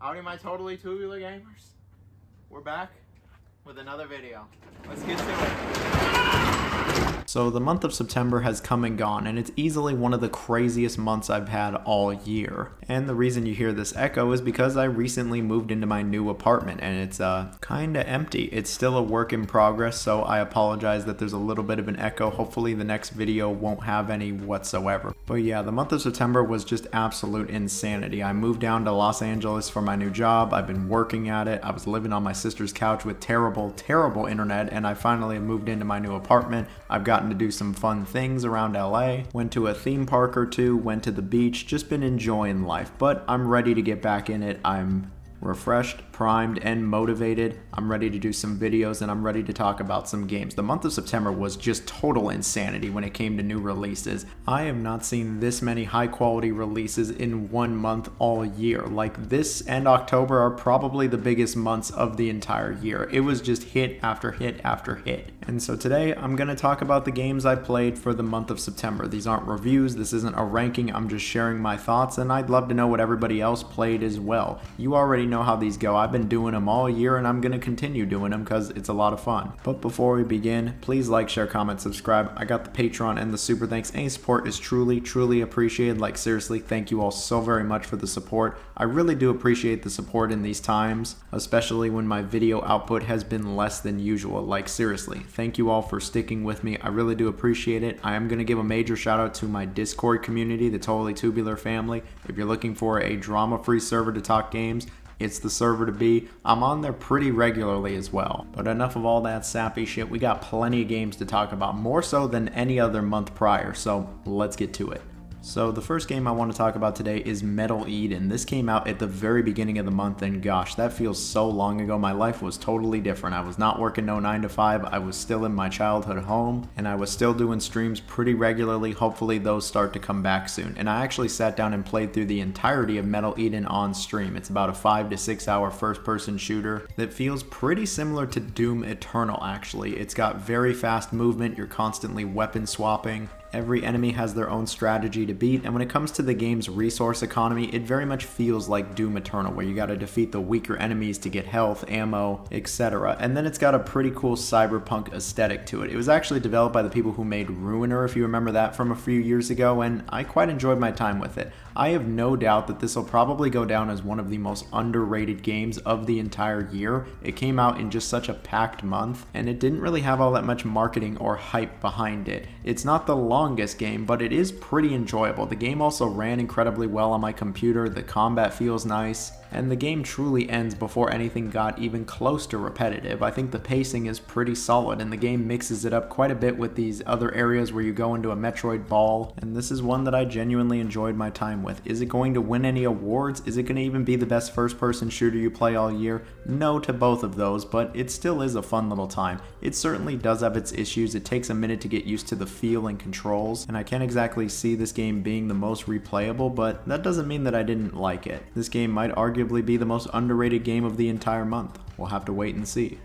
Howdy my totally tubular gamers. We're back with another video. Let's get to it. So the month of September has come and gone, and it's easily one of the craziest months I've had all year. And the reason you hear this echo is because I recently moved into my new apartment, and it's kinda empty. It's still a work in progress, so I apologize that there's a little bit of an echo. Hopefully the next video won't have any whatsoever. But yeah, the month of September was just absolute insanity. I moved down to Los Angeles for my new job. I've been working at it. I was living on my sister's couch with terrible internet, and I finally moved into my new apartment. I've gotten to do some fun things around LA, went to a theme park or two, went to the beach, just been enjoying life, but I'm ready to get back in it. I'm refreshed, primed, and motivated. I'm ready to do some videos, and I'm ready to talk about some games. The month of September was just total insanity when it came to new releases. I have not seen this many high quality releases in one month all year. Like, this and October are probably the biggest months of the entire year. It was just hit after hit after hit. And so today I'm going to talk about the games I played for the month of September. These aren't reviews, this isn't a ranking, I'm just sharing my thoughts, and I'd love to know what everybody else played as well. You already know how these go. I've been doing them all year, and I'm going to continue doing them because it's a lot of fun. But before we begin, please like, share, comment, subscribe. I got the Patreon and the super thanks. Any support is truly appreciated. Like, seriously, thank you all so very much for the support. I really do appreciate the support in these times, especially when my video output has been less than usual. Like, seriously, thank you all for sticking with me. I really do appreciate it. I am going to give a major shout out to my Discord community, the Totally Tubular family. If you're looking for a drama-free server to talk games, it's the server to be. I'm on there pretty regularly as well. But enough of all that sappy shit. We got plenty of games to talk about, more so than any other month prior, so let's get to it. So the first game I want to talk about today is Metal Eden. This came out at the very beginning of the month, and gosh, that feels so long ago. My life was totally different. I was not working no 9 to 5. I was still in my childhood home, and I was still doing streams pretty regularly. Hopefully those start to come back soon. And I actually sat down and played through the entirety of Metal Eden on stream. It's about a 5 to 6 hour first-person shooter that feels pretty similar to Doom Eternal, actually. It's got very fast movement. You're constantly weapon swapping. Every enemy has their own strategy to beat, and when it comes to the game's resource economy, it very much feels like Doom Eternal, where you gotta defeat the weaker enemies to get health, ammo, etc. And then it's got a pretty cool cyberpunk aesthetic to it. It was actually developed by the people who made Ruiner, if you remember that from a few years ago, and I quite enjoyed my time with it. I have no doubt that this will probably go down as one of the most underrated games of the entire year. It came out in just such a packed month, and it didn't really have all that much marketing or hype behind it. It's not the longest game, but it is pretty enjoyable. The game also ran incredibly well on my computer, the combat feels nice, and the game truly ends before anything got even close to repetitive. I think the pacing is pretty solid, and the game mixes it up quite a bit with these other areas where you go into a Metroid ball, and this is one that I genuinely enjoyed my time with. Is it going to win any awards? Is it going to even be the best first-person shooter you play all year? No to both of those, but it still is a fun little time. It certainly does have its issues. It takes a minute to get used to the feel and controls, and I can't exactly see this game being the most replayable, but that doesn't mean that I didn't like it. This game might arguably be the most underrated game of the entire month. We'll have to wait and see.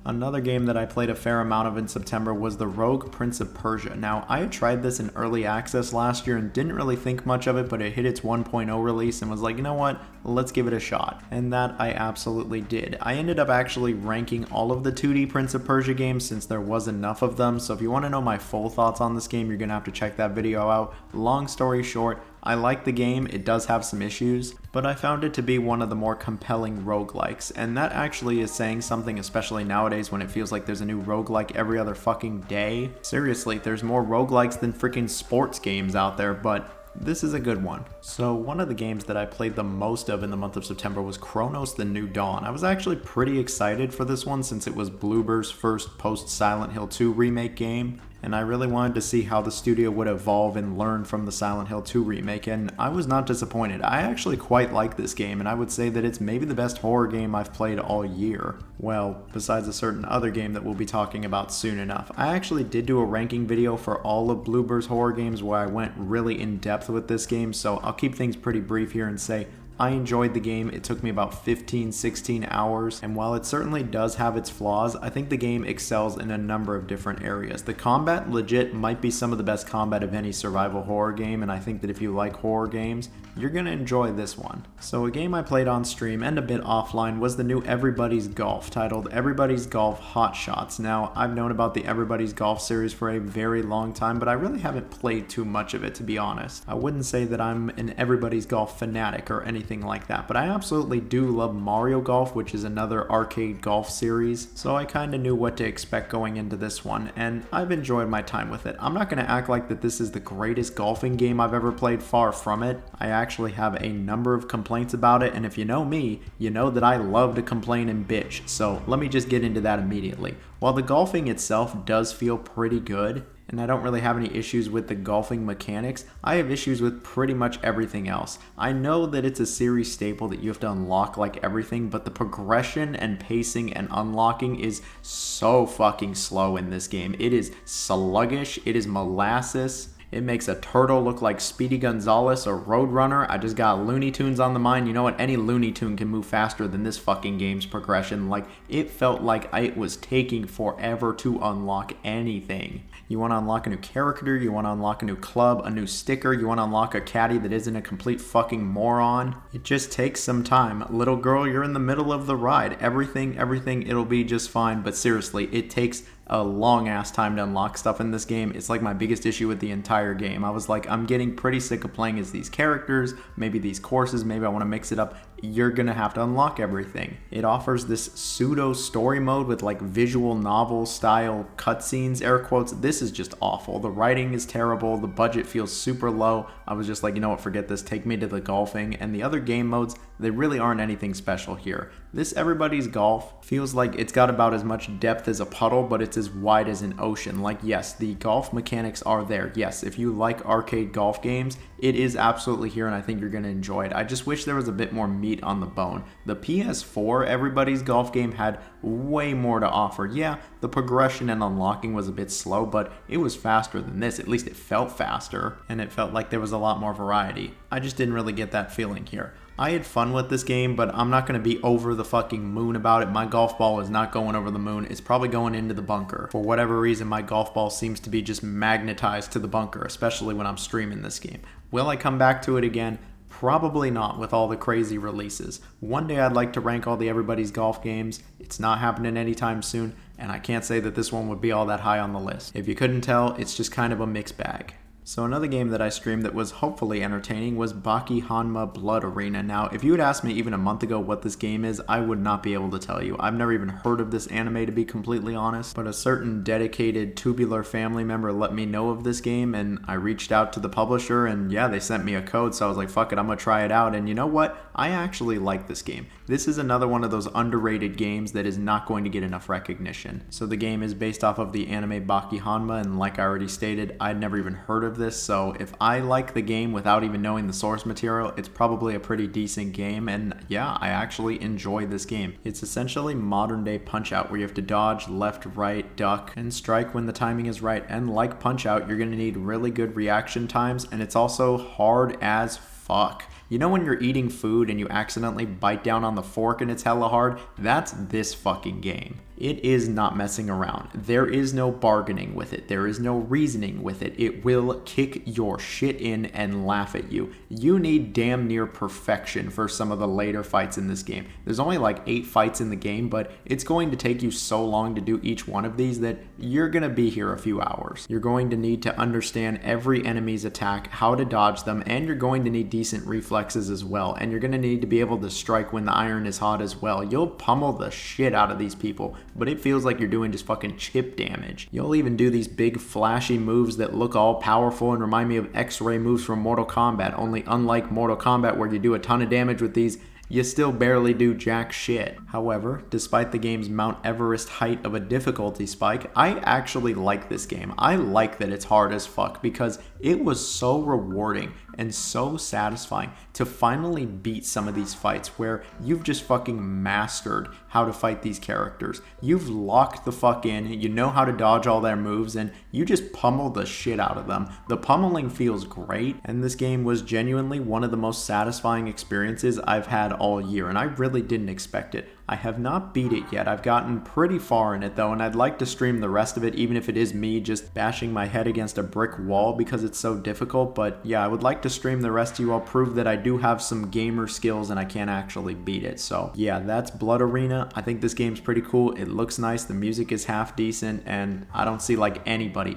Another game that I played a fair amount of in September was the Rogue Prince of Persia. Now, I had tried this in early access last year and didn't really think much of it, but it hit its 1.0 release and was like, you know what, let's give it a shot. And that I absolutely did. I ended up actually ranking all of the 2D Prince of Persia games since there was enough of them, so if you want to know my full thoughts on this game, you're going to have to check that video out. Long story short, I like the game, it does have some issues, but I found it to be one of the more compelling roguelikes, and that actually is saying something, especially nowadays when it feels like there's a new roguelike every other fucking day. Seriously, there's more roguelikes than freaking sports games out there, but this is a good one. So one of the games that I played the most of in the month of September was Kronos: The New Dawn. I was actually pretty excited for this one since it was Bloober's first post-Silent Hill 2 remake game, and I really wanted to see how the studio would evolve and learn from the Silent Hill 2 remake, and I was not disappointed. I actually quite like this game, and I would say that it's maybe the best horror game I've played all year. Well, besides a certain other game that we'll be talking about soon enough. I actually did do a ranking video for all of Bloober's horror games where I went really in depth with this game, so I'll keep things pretty brief here and say I enjoyed the game. It took me about 15, 16 hours, and while it certainly does have its flaws, I think the game excels in a number of different areas. The combat legit might be some of the best combat of any survival horror game, and I think that if you like horror games, you're gonna enjoy this one. So a game I played on stream and a bit offline was the new Everybody's Golf, titled Everybody's Golf Hot Shots. Now, I've known about the Everybody's Golf series for a very long time, but I really haven't played too much of it, to be honest. I wouldn't say that I'm an Everybody's Golf fanatic or anything like that, but I absolutely do love Mario Golf, which is another arcade golf series, so I kinda knew what to expect going into this one, and I've enjoyed my time with it. I'm not gonna act like that this is the greatest golfing game I've ever played, far from it. I actually have a number of complaints about it, and if you know me, you know that I love to complain and bitch, so let me just get into that immediately. While the golfing itself does feel pretty good, and I don't really have any issues with the golfing mechanics, I have issues with pretty much everything else. I know that it's a series staple that you have to unlock like everything, but the progression and pacing and unlocking is so fucking slow in this game. It is sluggish, it is molasses. It makes a turtle look like Speedy Gonzalez or Roadrunner. I just got Looney Tunes on the mind. You know what? Any Looney Tune can move faster than this fucking game's progression. Like, it felt like it was taking forever to unlock anything. You want to unlock a new character, you want to unlock a new club, a new sticker, you want to unlock a caddy that isn't a complete fucking moron. It just takes some time. Little girl, you're in the middle of the ride. Everything, it'll be just fine. But seriously, it takes a long ass time to unlock stuff in this game. It's like my biggest issue with the entire game. I was like, I'm getting pretty sick of playing as these characters, maybe these courses, maybe I want to mix it up. You're gonna have to unlock everything. It offers this pseudo story mode with like visual novel style cutscenes, air quotes. This is just awful. The writing is terrible. The budget feels super low. I was just like, you know what, forget this, take me to the golfing. And the other game modes, they really aren't anything special here. This Everybody's Golf feels like it's got about as much depth as a puddle, but it's as wide as an ocean. Like, yes, the golf mechanics are there. Yes, if you like arcade golf games, it is absolutely here, and I think you're going to enjoy it. I just wish there was a bit more meat on the bone. The PS4 Everybody's Golf game had way more to offer. Yeah, the progression and unlocking was a bit slow, but it was faster than this. At least it felt faster, and it felt like there was a lot more variety. I just didn't really get that feeling here. I had fun with this game, but I'm not going to be over the fucking moon about it. My golf ball is not going over the moon. It's probably going into the bunker. For whatever reason, my golf ball seems to be just magnetized to the bunker, especially when I'm streaming this game. Will I come back to it again? Probably not, with all the crazy releases. One day I'd like to rank all the Everybody's Golf games. It's not happening anytime soon, and I can't say that this one would be all that high on the list. If you couldn't tell, it's just kind of a mixed bag. So another game that I streamed that was hopefully entertaining was Baki Hanma Blood Arena. Now, if you had asked me even a month ago what this game is, I would not be able to tell you. I've never even heard of this anime, to be completely honest, but a certain dedicated Tubular family member let me know of this game, and I reached out to the publisher, and yeah, they sent me a code, so I was like, fuck it, I'm gonna try it out, and you know what? I actually like this game. This is another one of those underrated games that is not going to get enough recognition. So the game is based off of the anime Baki Hanma, and like I already stated, I'd never even heard of this, so if I like the game without even knowing the source material, it's probably a pretty decent game, and yeah, I actually enjoy this game. It's essentially modern day Punch-Out, where you have to dodge, left, right, duck, and strike when the timing is right, and like Punch-Out, you're gonna need really good reaction times, and it's also hard as fuck. You know when you're eating food and you accidentally bite down on the fork and it's hella hard? That's this fucking game. It is not messing around. There is no bargaining with it. There is no reasoning with it. It will kick your shit in and laugh at you. You need damn near perfection for some of the later fights in this game. There's only like 8 fights in the game, but it's going to take you so long to do each one of these that you're gonna be here a few hours. You're going to need to understand every enemy's attack, how to dodge them, and you're going to need decent reflexes as well. And you're gonna need to be able to strike when the iron is hot as well. You'll pummel the shit out of these people, but it feels like you're doing just fucking chip damage. You'll even do these big flashy moves that look all powerful and remind me of X-ray moves from Mortal Kombat, only unlike Mortal Kombat where you do a ton of damage with these, you still barely do jack shit. However, despite the game's Mount Everest height of a difficulty spike, I actually like this game. I like that it's hard as fuck because it was so rewarding. and so satisfying to finally beat some of these fights where you've just fucking mastered how to fight these characters. You've locked the fuck in, you know how to dodge all their moves, and you just pummel the shit out of them. The pummeling feels great, and this game was genuinely one of the most satisfying experiences I've had all year, and I really didn't expect it. I have not beat it yet. I've gotten pretty far in it though, and I'd like to stream the rest of it, even if it is me just bashing my head against a brick wall because it's so difficult. But yeah, I would like to stream the rest to you all, prove that I do have some gamer skills and I can actually beat it. So yeah, that's Blood Arena. I think this game's pretty cool. It looks nice, the music is half decent, and I don't see like anybody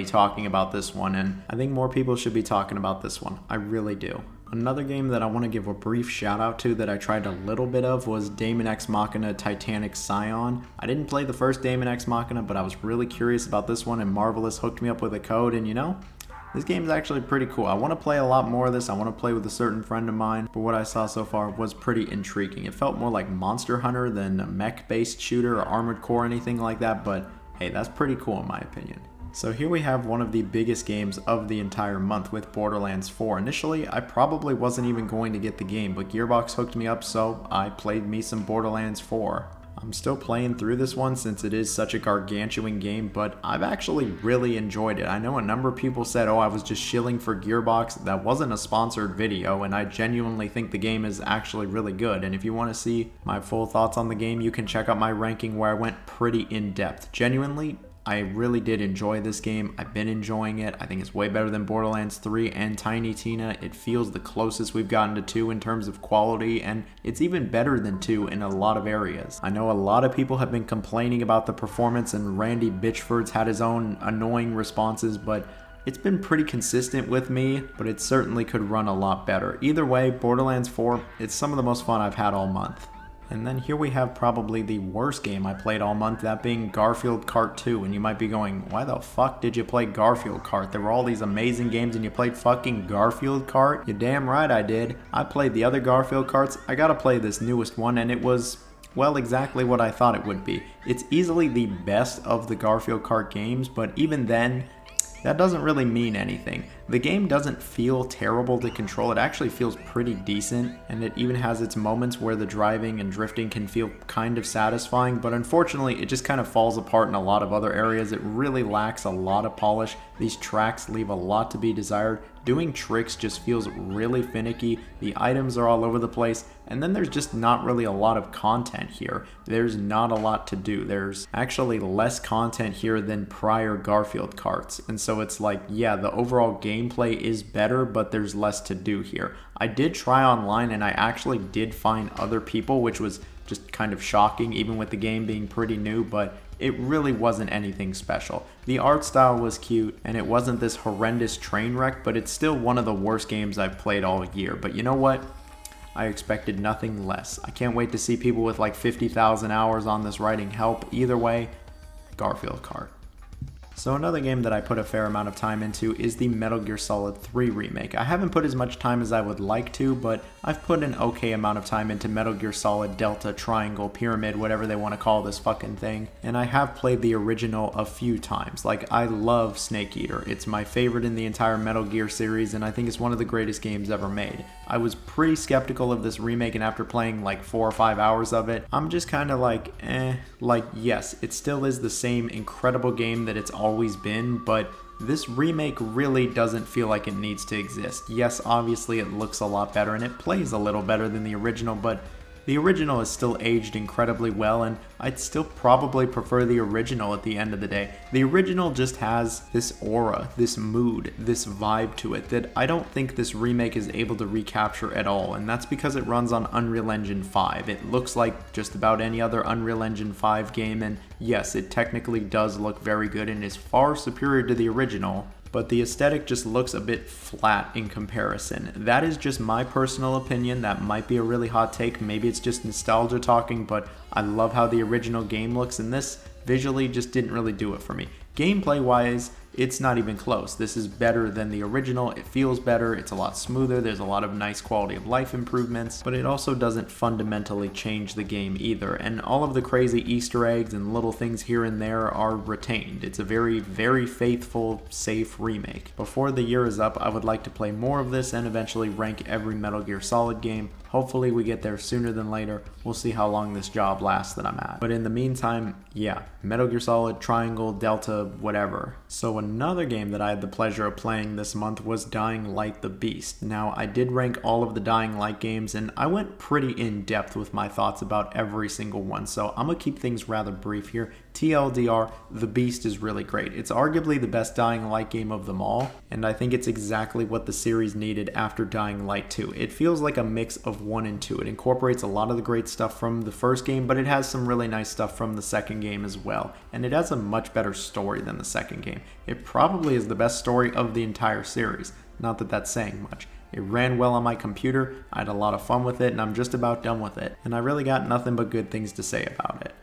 talking about this one, and I think more people should be talking about this one. I really do. Another game that I want to give a brief shout out to that I tried a little bit of was Daemon X Machina Titanic Scion. I didn't play the first Daemon X Machina, but I was really curious about this one, and Marvelous hooked me up with a code, and you know, this game's actually pretty cool. I want to play a lot more of this. I want to play with a certain friend of mine, but what I saw so far was pretty intriguing. It felt more like Monster Hunter than a mech-based shooter or Armored Core or anything like that, but hey, that's pretty cool in my opinion. So here we have one of the biggest games of the entire month with Borderlands 4. Initially, I probably wasn't even going to get the game, but Gearbox hooked me up, so I played me some Borderlands 4. I'm still playing through this one since it is such a gargantuan game, but I've actually really enjoyed it. I know a number of people said, oh, I was just shilling for Gearbox. That wasn't a sponsored video, and I genuinely think the game is actually really good. And if you want to see my full thoughts on the game, you can check out my ranking where I went pretty in-depth. Genuinely, I really did enjoy this game. I've been enjoying it. I think it's way better than Borderlands 3 and Tiny Tina. It feels the closest we've gotten to 2 in terms of quality, and it's even better than 2 in a lot of areas. I know a lot of people have been complaining about the performance, and Randy Bitchford's had his own annoying responses, but it's been pretty consistent with me, but it certainly could run a lot better. Either way, Borderlands 4, it's some of the most fun I've had all month. And then here we have probably the worst game I played all month, that being Garfield Kart 2. And you might be going, why the fuck did you play Garfield Kart? There were all these amazing games and you played fucking Garfield Kart? You're damn right I did. I played the other Garfield Karts. I gotta play this newest one, and it was, well, exactly what I thought it would be. It's easily the best of the Garfield Kart games, but even then, that doesn't really mean anything. The game doesn't feel terrible to control. It actually feels pretty decent, and it even has its moments where the driving and drifting can feel kind of satisfying, but unfortunately it just kind of falls apart in a lot of other areas. It really lacks a lot of polish. These tracks leave a lot to be desired. Doing tricks just feels really finicky. The items are all over the place, and then there's just not really a lot of content here. There's not a lot to do. There's actually less content here than prior Garfield Karts, and so it's like, yeah, the overall gameplay is better, but there's less to do here. I did try online, and I actually did find other people, which was just kind of shocking, even with the game being pretty new, but it really wasn't anything special. The art style was cute, and it wasn't this horrendous train wreck, but it's still one of the worst games I've played all year. But you know what? I expected nothing less. I can't wait to see people with like 50,000 hours on this writing help. Either way, Garfield Kart. So another game that I put a fair amount of time into is the Metal Gear Solid 3 remake. I haven't put as much time as I would like to, but I've put an okay amount of time into Metal Gear Solid Delta, Triangle, Pyramid, whatever they want to call this fucking thing. And I have played the original a few times. Like, I love Snake Eater. It's my favorite in the entire Metal Gear series, and I think it's one of the greatest games ever made. I was pretty skeptical of this remake, and after playing like 4 or 5 hours of it, I'm just kind of like, like, yes, it still is the same incredible game that it's always been, but this remake really doesn't feel like it needs to exist. Yes, obviously it looks a lot better and it plays a little better than the original, but the original is still aged incredibly well, and I'd still probably prefer the original at the end of the day. The original just has this aura, this mood, this vibe to it that I don't think this remake is able to recapture at all, and that's because it runs on Unreal Engine 5. It looks like just about any other Unreal Engine 5 game, and yes, it technically does look very good and is far superior to the original, but the aesthetic just looks a bit flat in comparison. That is just my personal opinion. That might be a really hot take. Maybe it's just nostalgia talking, but I love how the original game looks, and this visually just didn't really do it for me. Gameplay wise, it's not even close. This is better than the original, it feels better, it's a lot smoother, there's a lot of nice quality of life improvements, but it also doesn't fundamentally change the game either, and all of the crazy Easter eggs and little things here and there are retained. It's a very, very faithful, safe remake. Before the year is up, I would like to play more of this and eventually rank every Metal Gear Solid game. Hopefully we get there sooner than later. We'll see how long this job lasts that I'm at. But in the meantime, yeah, Metal Gear Solid, Triangle, Delta, whatever. So another game that I had the pleasure of playing this month was Dying Light the Beast. Now, I did rank all of the Dying Light games, and I went pretty in-depth with my thoughts about every single one, so I'm gonna keep things rather brief here. TLDR, The Beast is really great. It's arguably the best Dying Light game of them all, and I think it's exactly what the series needed after Dying Light 2. It feels like a mix of 1 and 2. It incorporates a lot of the great stuff from the first game, but it has some really nice stuff from the second game as well, and it has a much better story than the second game. It probably is the best story of the entire series. Not that that's saying much. It ran well on my computer, I had a lot of fun with it, and I'm just about done with it, and I really got nothing but good things to say about it.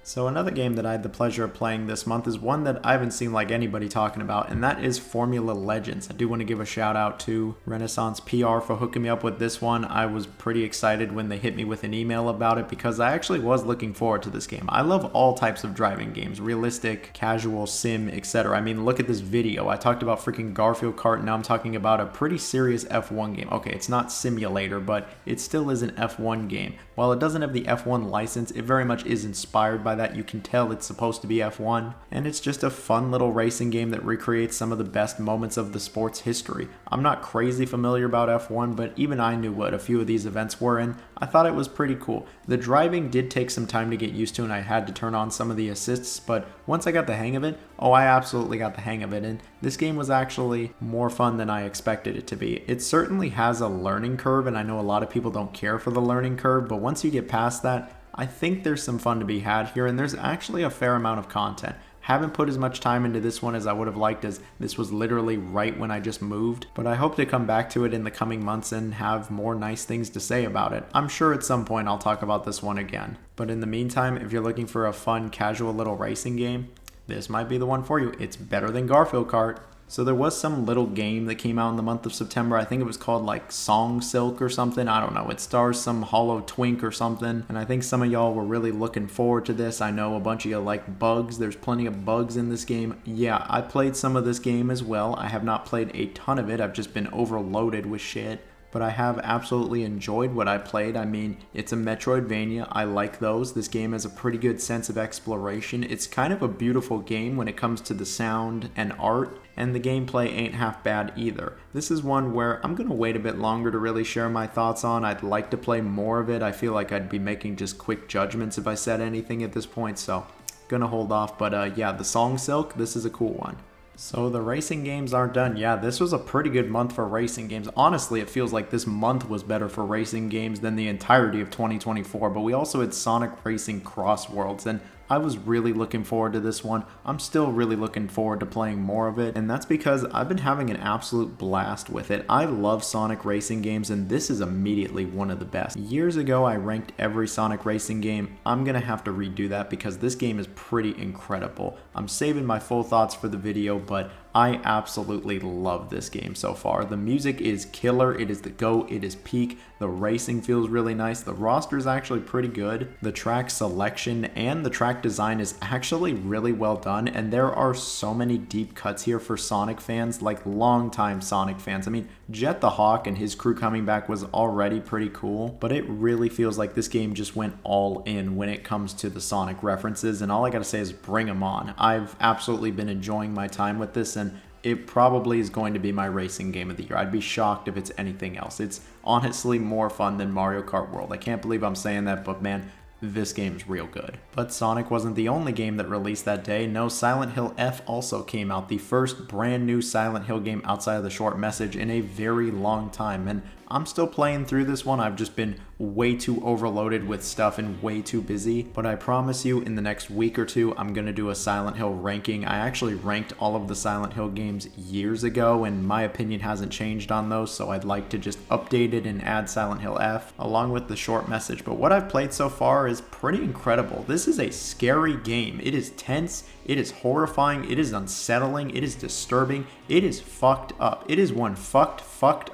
So another game that I had the pleasure of playing this month is one that I haven't seen like anybody talking about, and that is Formula Legends. I do want to give a shout out to Renaissance PR for hooking me up with this one. I was pretty excited when they hit me with an email about it because I actually was looking forward to this game. I love all types of driving games, realistic, casual, sim, etc. I mean, look at this video. I talked about freaking Garfield Kart, now I'm talking about a pretty serious F1 game. Okay, it's not simulator, but it still is an F1 game. While it doesn't have the F1 license, it very much is inspired by that. You can tell it's supposed to be F1, and it's just a fun little racing game that recreates some of the best moments of the sport's history. I'm not crazy familiar about F1, but even I knew what a few of these events were, and I thought it was pretty cool. The driving did take some time to get used to, and I had to turn on some of the assists, but once I got the hang of it, oh, I absolutely got the hang of it, and this game was actually more fun than I expected it to be. It certainly has a learning curve, and I know a lot of people don't care for the learning curve, but once you get past that, I think there's some fun to be had here, and there's actually a fair amount of content. Haven't put as much time into this one as I would have liked, as this was literally right when I just moved, but I hope to come back to it in the coming months and have more nice things to say about it. I'm sure at some point I'll talk about this one again. But in the meantime, if you're looking for a fun, casual little racing game, this might be the one for you. It's better than Garfield Kart. So there was some little game that came out in the month of September. I think it was called like Song Silk or something. I don't know. It stars some hollow twink or something. And I think some of y'all were really looking forward to this. I know a bunch of you like bugs. There's plenty of bugs in this game. Yeah, I played some of this game as well. I have not played a ton of it. I've just been overloaded with shit. But I have absolutely enjoyed what I played. I mean, it's a Metroidvania. I like those. This game has a pretty good sense of exploration. It's kind of a beautiful game when it comes to the sound and art, and the gameplay ain't half bad either. This is one where I'm gonna wait a bit longer to really share my thoughts on. I'd like to play more of it. I feel like I'd be making just quick judgments if I said anything at this point, so gonna hold off. But yeah, the Song Silk, this is a cool one. So the racing games aren't done. Yeah, this was a pretty good month for racing games. Honestly, it feels like this month was better for racing games than the entirety of 2024, but we also had Sonic Racing Cross Worlds, and I was really looking forward to this one. I'm still really looking forward to playing more of it, and that's because I've been having an absolute blast with it. I love Sonic racing games, and this is immediately one of the best. Years ago, I ranked every Sonic racing game. I'm gonna have to redo that because this game is pretty incredible. I'm saving my full thoughts for the video, but I absolutely love this game so far. The music is killer, it is the GOAT, it is peak, the racing feels really nice, the roster is actually pretty good, the track selection and the track design is actually really well done, and there are so many deep cuts here for Sonic fans, like longtime Sonic fans. I mean, Jet the Hawk and his crew coming back was already pretty cool, but it really feels like this game just went all in when it comes to the Sonic references, and all I gotta say is bring them on. I've absolutely been enjoying my time with this, and it probably is going to be my racing game of the year. I'd be shocked if it's anything else. It's honestly more fun than Mario Kart World. I can't believe I'm saying that, but man, this game's real good. But Sonic wasn't the only game that released that day. No, Silent Hill F also came out, the first brand new Silent Hill game outside of the short message in a very long time. And I'm still playing through this one. I've just been way too overloaded with stuff and way too busy. But I promise you, in the next week or two, I'm going to do a Silent Hill ranking. I actually ranked all of the Silent Hill games years ago, and my opinion hasn't changed on those, so I'd like to just update it and add Silent Hill F along with the short message. But what I've played so far is pretty incredible. This is a scary game. It is tense, it is horrifying, it is unsettling, it is disturbing, it is fucked up. It is one fucked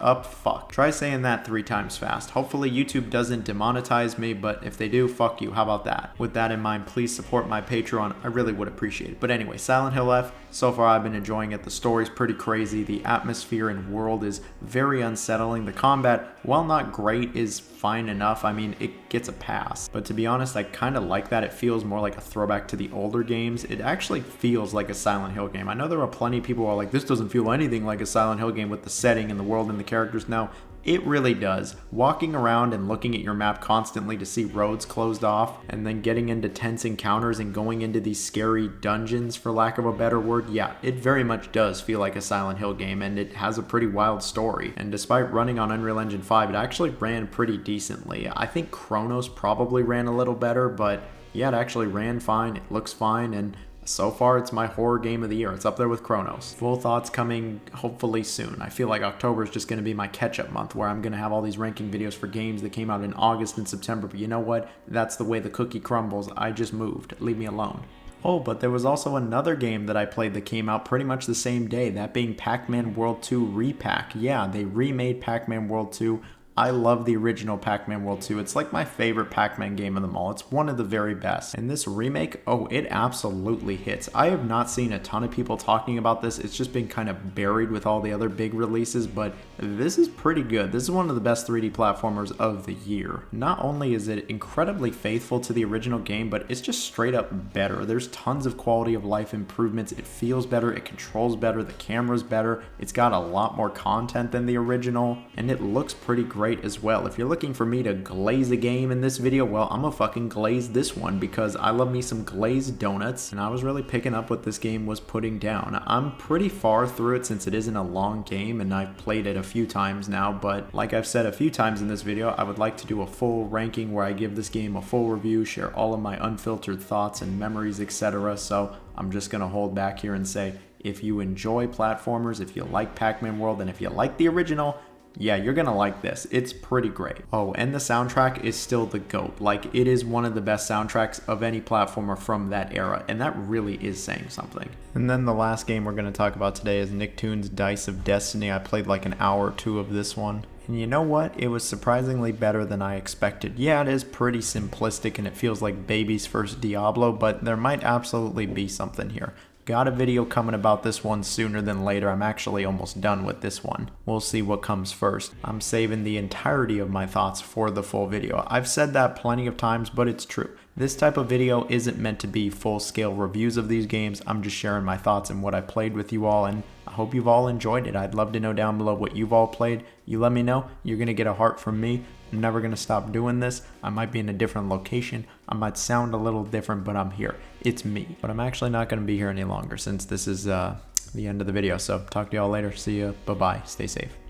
up fuck. Try saying that 3 times fast. Hopefully YouTube doesn't demonetize me, but if they do, fuck you. How about that? With that in mind, please support my Patreon. I really would appreciate it. But anyway, Silent Hill F, so far I've been enjoying it. The story's pretty crazy. The atmosphere and world is very unsettling. The combat, while not great, is fine enough. I mean, it gets a pass. But to be honest, I kind of like that. It feels more like a throwback to the older games. It actually feels like a Silent Hill game. I know there are plenty of people who are like, this doesn't feel anything like a Silent Hill game with the setting and the world and the characters. Now, it really does. Walking around and looking at your map constantly to see roads closed off, and then getting into tense encounters and going into these scary dungeons, for lack of a better word, yeah, it very much does feel like a Silent Hill game, and it has a pretty wild story. And despite running on Unreal Engine 5, it actually ran pretty decently. I think Kronos probably ran a little better, but yeah, it actually ran fine, it looks fine, and so far, it's my horror game of the year. It's up there with Kronos. Full thoughts coming hopefully soon. I feel like October is just going to be my catch-up month, where I'm going to have all these ranking videos for games that came out in August and September. But you know what? That's the way the cookie crumbles. I just moved. Leave me alone. Oh, but there was also another game that I played that came out pretty much the same day, that being Pac-Man World 2 Repack. Yeah, they remade Pac-Man World 2. I love the original Pac-Man World 2. It's like my favorite Pac-Man game of them all. It's one of the very best. And this remake, oh, it absolutely hits. I have not seen a ton of people talking about this. It's just been kind of buried with all the other big releases, but this is pretty good. This is one of the best 3D platformers of the year. Not only is it incredibly faithful to the original game, but it's just straight up better. There's tons of quality of life improvements. It feels better, it controls better, the camera's better. It's got a lot more content than the original, and it looks pretty great as well. If you're looking for me to glaze a game in this video, well, I'm gonna fucking glaze this one, because I love me some glazed donuts, and I was really picking up what this game was putting down. I'm pretty far through it since it isn't a long game, and I've played it a few times now, but like I've said a few times in this video, I would like to do a full ranking where I give this game a full review, share all of my unfiltered thoughts and memories, etc. So I'm just gonna hold back here and say, if you enjoy platformers, if you like Pac-Man World, and if you like the original, yeah, you're gonna like this. It's pretty great. Oh, and the soundtrack is still the GOAT. Like, it is one of the best soundtracks of any platformer from that era, and that really is saying something. And then the last game we're gonna talk about today is Nicktoons Dice of Destiny. I played like an hour or two of this one. And you know what? It was surprisingly better than I expected. Yeah, it is pretty simplistic and it feels like baby's first Diablo, but there might absolutely be something here. Got a video coming about this one sooner than later. I'm actually almost done with this one. We'll see what comes first. I'm saving the entirety of my thoughts for the full video. I've said that plenty of times, but it's true. This type of video isn't meant to be full-scale reviews of these games. I'm just sharing my thoughts and what I played with you all, and I hope you've all enjoyed it. I'd love to know down below what you've all played. You let me know. You're going to get a heart from me. I'm never going to stop doing this. I might be in a different location. I might sound a little different, but I'm here. It's me. But I'm actually not going to be here any longer since this is the end of the video. So talk to y'all later. See ya. Bye-bye. Stay safe.